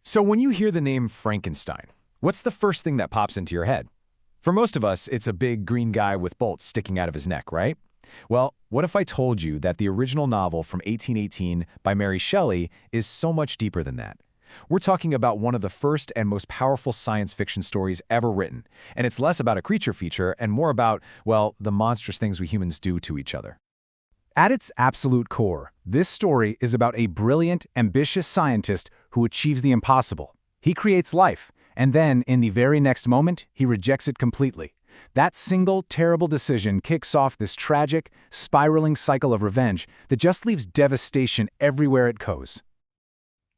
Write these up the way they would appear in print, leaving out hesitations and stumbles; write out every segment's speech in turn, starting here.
So when you hear the name Frankenstein, what's the first thing that pops into your head? For most of us, it's a big green guy with bolts sticking out of his neck, right? Well, what if I told you that the original novel from 1818 by Mary Shelley is so much deeper than that? We're talking about one of the first and most powerful science fiction stories ever written, and it's less about a creature feature and more about, well, the monstrous things we humans do to each other. At its absolute core, this story is about a brilliant, ambitious scientist who achieves the impossible. He creates life, and then, in the very next moment, he rejects it completely. That single, terrible decision kicks off this tragic, spiraling cycle of revenge that just leaves devastation everywhere it goes.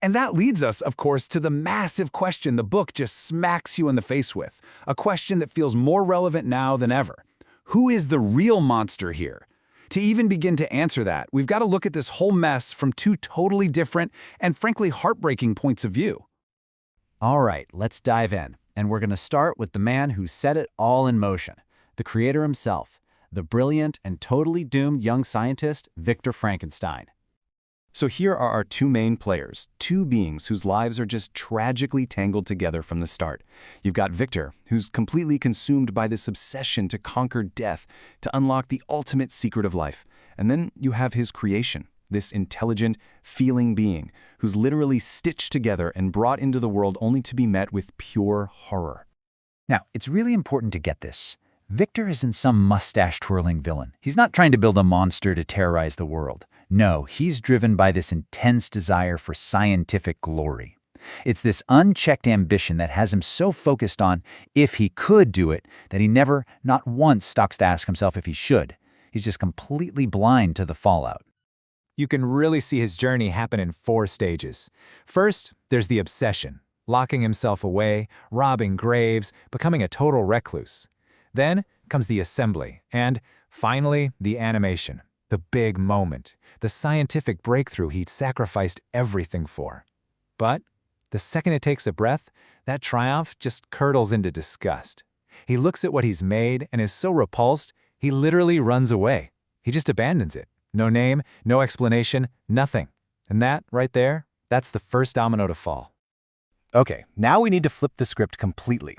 And that leads us, of course, to the massive question the book just smacks you in the face with, a question that feels more relevant now than ever. Who is the real monster here? To even begin to answer that, we've got to look at this whole mess from two totally different and frankly heartbreaking points of view. All right, let's dive in. And we're going to start with the man who set it all in motion, the creator himself, the brilliant and totally doomed young scientist, Victor Frankenstein. So here are our two main players, two beings whose lives are just tragically tangled together from the start. You've got Victor, who's completely consumed by this obsession to conquer death, to unlock the ultimate secret of life. And then you have his creation, this intelligent, feeling being, who's literally stitched together and brought into the world only to be met with pure horror. Now, it's really important to get this. Victor isn't some mustache-twirling villain. He's not trying to build a monster to terrorize the world. No, he's driven by this intense desire for scientific glory. It's this unchecked ambition that has him so focused on if he could do it that he never, not once, stops to ask himself if he should. He's just completely blind to the fallout. You can really see his journey happen in 4 stages. First, there's the obsession, locking himself away, robbing graves, becoming a total recluse. Then comes the assembly, and finally, the animation, the big moment, the scientific breakthrough he'd sacrificed everything for. But the second it takes a breath, that triumph just curdles into disgust. He looks at what he's made and is so repulsed, he literally runs away. He just abandons it. No name, no explanation, nothing. And that, right there, that's the first domino to fall. Okay, now we need to flip the script completely.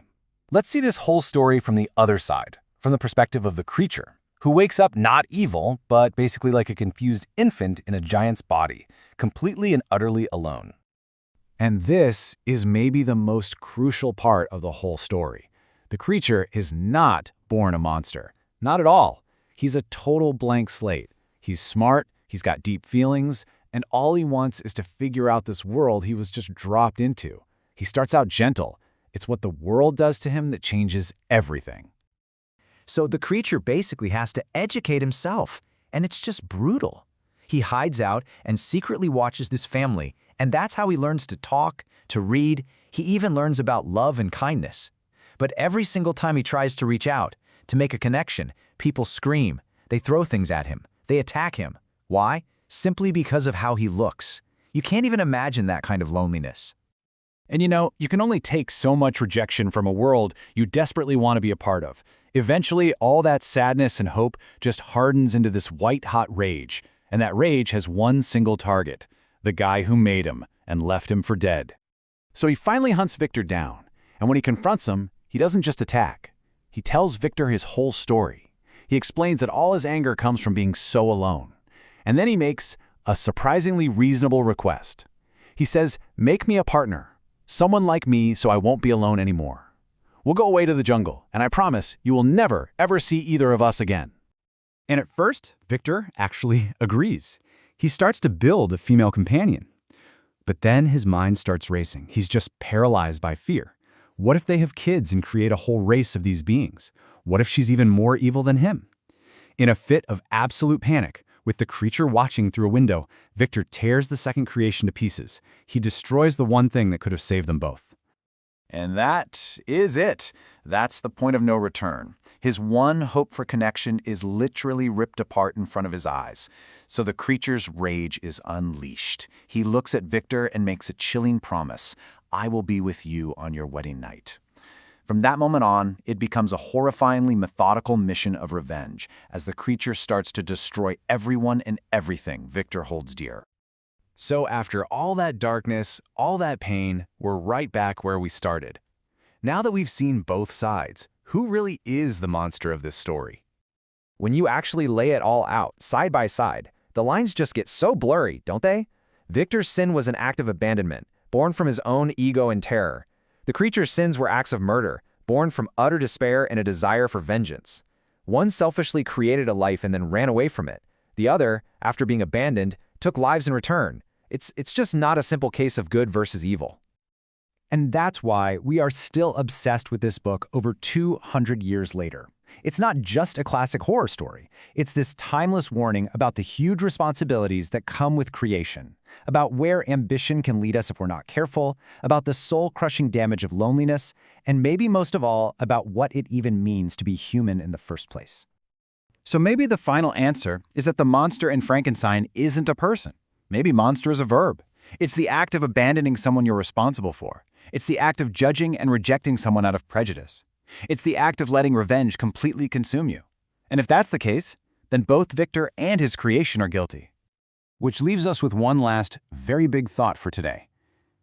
Let's see this whole story from the other side, from the perspective of the creature, who wakes up not evil, but basically like a confused infant in a giant's body, completely and utterly alone. And this is maybe the most crucial part of the whole story. The creature is not born a monster. Not at all. He's a total blank slate. He's smart, he's got deep feelings, and all he wants is to figure out this world he was just dropped into. He starts out gentle. It's what the world does to him that changes everything. So the creature basically has to educate himself, and it's just brutal. He hides out and secretly watches this family, and that's how he learns to talk, to read. He even learns about love and kindness. But every single time he tries to reach out, to make a connection, people scream. They throw things at him. They attack him. Why? Simply because of how he looks. You can't even imagine that kind of loneliness. And you can only take so much rejection from a world you desperately want to be a part of. Eventually, all that sadness and hope just hardens into this white-hot rage. And that rage has one single target, the guy who made him and left him for dead. So he finally hunts Victor down. And when he confronts him, he doesn't just attack. He tells Victor his whole story. He explains that all his anger comes from being so alone. And then he makes a surprisingly reasonable request. He says, "Make me a partner. Someone like me so I won't be alone anymore. We'll go away to the jungle, and I promise you will never, ever see either of us again." And at first, Victor actually agrees. He starts to build a female companion. But then his mind starts racing. He's just paralyzed by fear. What if they have kids and create a whole race of these beings? What if she's even more evil than him? In a fit of absolute panic, with the creature watching through a window, Victor tears the second creation to pieces. He destroys the one thing that could have saved them both. And that is it. That's the point of no return. His one hope for connection is literally ripped apart in front of his eyes. So the creature's rage is unleashed. He looks at Victor and makes a chilling promise. "I will be with you on your wedding night." From that moment on, it becomes a horrifyingly methodical mission of revenge as the creature starts to destroy everyone and everything Victor holds dear. So after all that darkness, all that pain, we're right back where we started. Now that we've seen both sides, who really is the monster of this story? When you actually lay it all out, side by side, the lines just get so blurry, don't they? Victor's sin was an act of abandonment, born from his own ego and terror. The creature's sins were acts of murder, born from utter despair and a desire for vengeance. One selfishly created a life and then ran away from it. The other, after being abandoned, took lives in return. It's just not a simple case of good versus evil. And that's why we are still obsessed with this book over 200 years later. It's not just a classic horror story. It's this timeless warning about the huge responsibilities that come with creation, about where ambition can lead us if we're not careful, about the soul-crushing damage of loneliness, and maybe most of all, about what it even means to be human in the first place. So maybe the final answer is that the monster in Frankenstein isn't a person. Maybe monster is a verb. It's the act of abandoning someone you're responsible for. It's the act of judging and rejecting someone out of prejudice. It's the act of letting revenge completely consume you. And if that's the case, then both Victor and his creation are guilty. Which leaves us with one last, very big thought for today.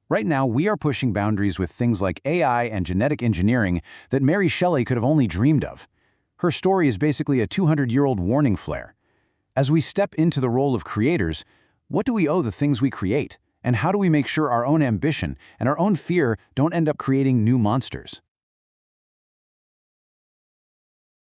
Right now, we are pushing boundaries with things like AI and genetic engineering that Mary Shelley could have only dreamed of. Her story is basically a 200-year-old warning flare. As we step into the role of creators, what do we owe the things we create? And how do we make sure our own ambition and our own fear don't end up creating new monsters?